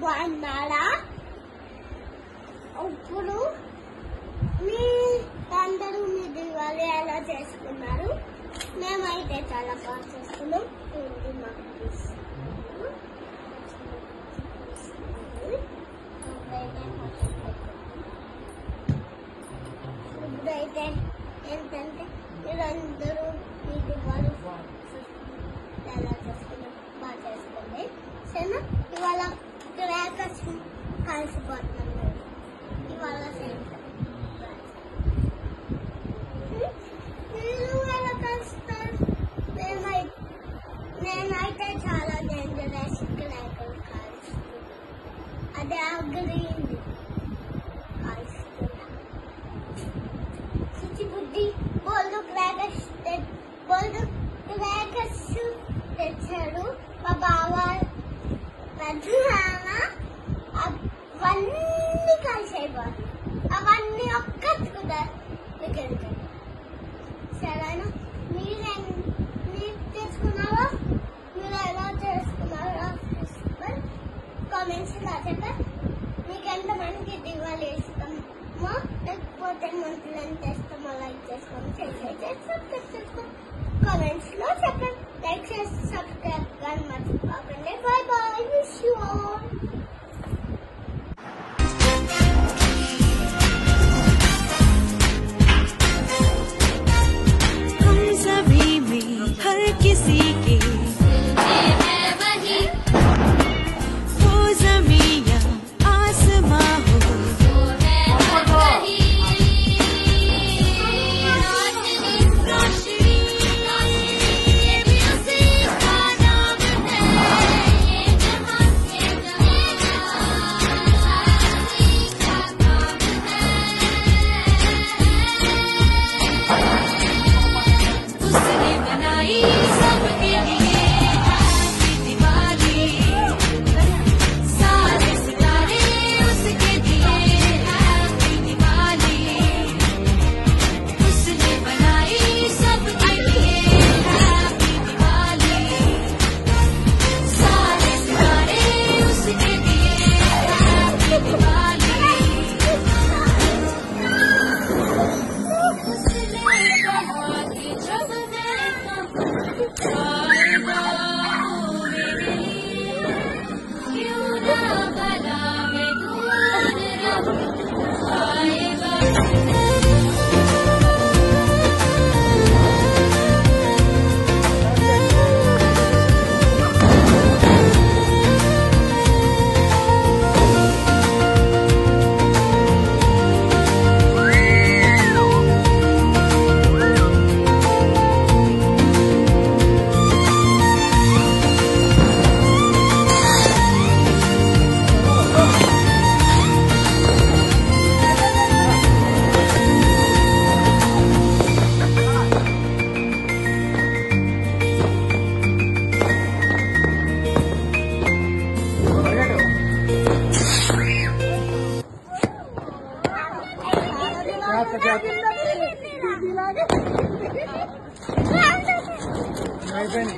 బాగున్నారా? ఇప్పుడు మీ అందరూ మీ దివాళీ ఎలా చేసుకున్నారు? మేమైతే చాలా బాగా చేసుకున్నాం. ఇప్పుడైతే ఏంటంటే మీరందరూ మీ దివాళీ ఎలా చేసుకున్నాం బాగా చేసుకోండి. సరేనా? ఇవాళ క్రాకర్స్ కలిసిపోతున్నాం. ఇవాళ మీరు ఎలా కలుస్తారు? నేనైతే చాలా డేంజరస్ క్రాకర్ కాలుస్తున్నాను. అదే గ్రీన్ కాలుస్తున్నా. చిచ్చుబుడ్డి బోల్డ్ క్రాకర్స్ తెచ్చాడు మా బావ పెద్ద అవన్నీ కలిసేవారు. అవన్నీ ఒక్కచుకుంటారు. సరేనా? మీరు చేసుకున్నారా? మీరు ఎలా చేసుకున్నారా? కామెంట్స్ లో చెప్పండి. మీకు ఎంతమందికి దివాళీ ఇష్టమో లేకపోతే మంత్రులు ఎంత ఇష్టమో లైక్ చేసుకోండి, షేర్ చేసి సబ్స్క్రైబ్ చేసుకోండి. కామెంట్స్ లో చెప్పండి. లైక్ చేసి సబ్స్క్రైబ్ కానీ మర్చిపోకండి. By by. Wish you all. किसी के वो ज़मीन या आसमां हो उसने बनाई सबके लिए दिवाली, सारे सितारे उसके दिए हैप्पी दिवाली। उसने बनाई सबके लिए हैप्पी दिवाली, सारे सितारे उसके दिए हैप्पी दिवाली। उसने कहा कि जब आएगा वो मेरे लिए, क्यों ना भला मैं दूर रहूं, आएगा। అయిపోయింది.